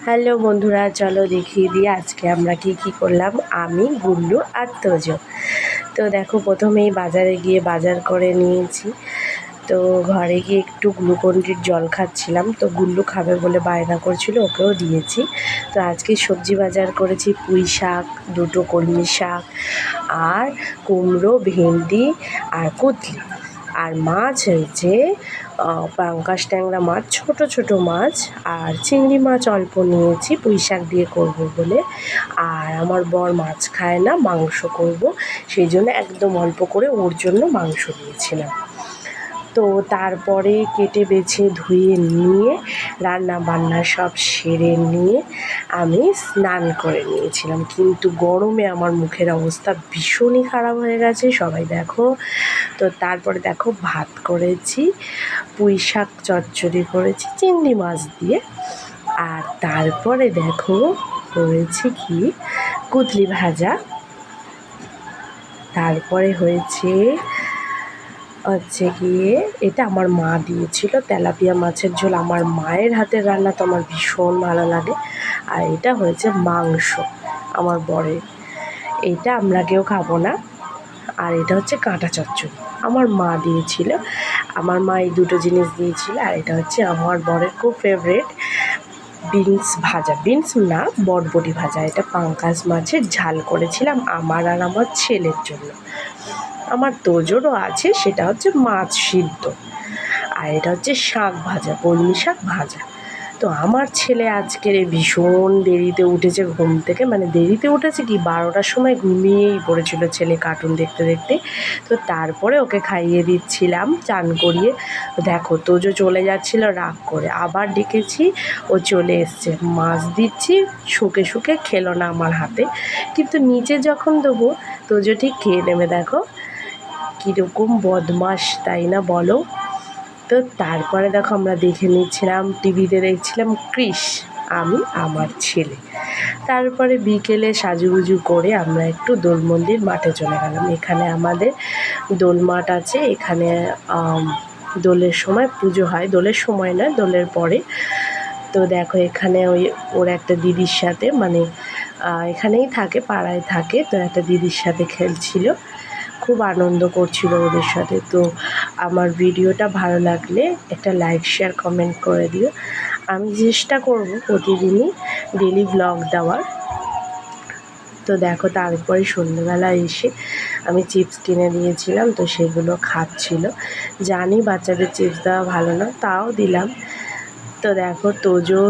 Hello বন্ধুরা, চলো দেখিয়ে দিই আজকে আমরা কি করলাম। আমি, গুল্লু আর তোজো। তো দেখো, প্রথমেই বাজারে গিয়ে বাজার করে নিয়েছি। তো ঘরে গিয়ে একটু গ্লুকন-ডির জল খাচ্ছিলাম। তো গুল্লু খাবে বলে বায়না করছিল, ওকেও দিয়েছি। তো আজকে সবজি বাজার করেছি, পুঁই শাক, দুটো কলমি শাক, আর কুমড়ো, ভেন্ডি আর কুতলি। আর মাছ হয়েছে পাঙ্গাস ট্যাংরা মাছ, ছোট ছোট মাছ, আর চিংড়ি মাছ অল্প নিয়েছি পুঁই শাক দিয়ে করবো বলে। আর আমার বর মাছ খায় না, মাংস করব, সেই জন্য একদম অল্প করে ওর জন্য মাংস দিয়েছিলাম। তো তারপরে কেটে বেছে ধুয়ে নিয়ে রান্না বান্না সব সেরে নিয়ে আমি স্নান করে নিয়েছিলাম। কিন্তু গরমে আমার মুখের অবস্থা ভীষণই খারাপ হয়ে গেছে, সবাই দেখো। তো তারপরে দেখো, ভাত করেছি, পুঁই শাক চচ্চড়ি করেছি চিংড়ি মাছ দিয়ে। আর তারপরে দেখো হয়েছে কি, কুতলি ভাজা। তারপরে হয়েছে গিয়ে, এটা আমার মা দিয়েছিল, তেলাপিয়া মাছের ঝোল। আমার মায়ের হাতের রান্না তো আমার ভীষণ ভালো লাগে। আর এটা হয়েছে মাংস আমার বরের, এটা আমরা কেউ খাবো না। আর এটা হচ্ছে কাঁটা চচ্চড়ি, আমার মা দিয়েছিল। আমার মা এই দুটো জিনিস দিয়েছিল। আর এটা হচ্ছে আমার বরের খুব ফেভারিট বিনস ভাজা, বিনস না, বটবটি ভাজা। এটা পাঙ্গাস মাছের ঝাল করেছিলাম আমার আর আমার ছেলের জন্য। আমার তোজোরও আছে, সেটা হচ্ছে মাছ সিদ্ধ। আর এটা হচ্ছে শাক ভাজা, কলমি শাক ভাজা। তো আমার ছেলে আজকের ভীষণ দেরিতে উঠেছে ঘুম থেকে, মানে দেরিতে উঠেছে কি, 12টার সময় ঘুমিয়েই পড়েছিল ছেলে কার্টুন দেখতে দেখতে। তো তারপরে ওকে খাইয়ে দিচ্ছিলাম চান করিয়ে। দেখো, তোজো চলে যাচ্ছিল রাগ করে, আবার ডেকেছি, ও চলে এসছে। মাছ দিচ্ছি, শুকে শুকে খেলো না আমার হাতে, কিন্তু নিচে যখন দেবো তোজো ঠিক খেয়ে নেবে। দেখো কীরকম বদমাশ, তাই না বলো? তো তারপরে দেখো, আমরা দেখে নিচ্ছিলাম, টিভিতে দেখছিলাম ক্রিস, আমি আমার ছেলে। তারপরে বিকেলে সাজুগুজু করে আমরা একটু দোল মন্দির মাঠে চলে গেলাম। এখানে আমাদের দোল মাঠ আছে, এখানে দোলের সময় পুজো হয়, দোলের সময় নয়, দোলের পরে। তো দেখো, এখানে ওর একটা দিদির সাথে, মানে এখানেই থাকে, পাড়ায় থাকে, তো একটা দিদির সাথে খেলছিল, খুব আনন্দ করছিল ওদের সাথে। তো আমার ভিডিওটা ভালো লাগলে একটা লাইক, শেয়ার, কমেন্ট করে দিও। আমি চেষ্টা করব প্রতিদিনই ডেলি ব্লগ দেওয়ার। তো দেখো, তারপরে সন্ধ্যেবেলা এসে আমি চিপস কিনে দিয়েছিলাম, তো সেগুলো খাচ্ছিল। জানি বাচ্চাদের চিপস দেওয়া ভালো না, তাও দিলাম। তো দেখো, তোজো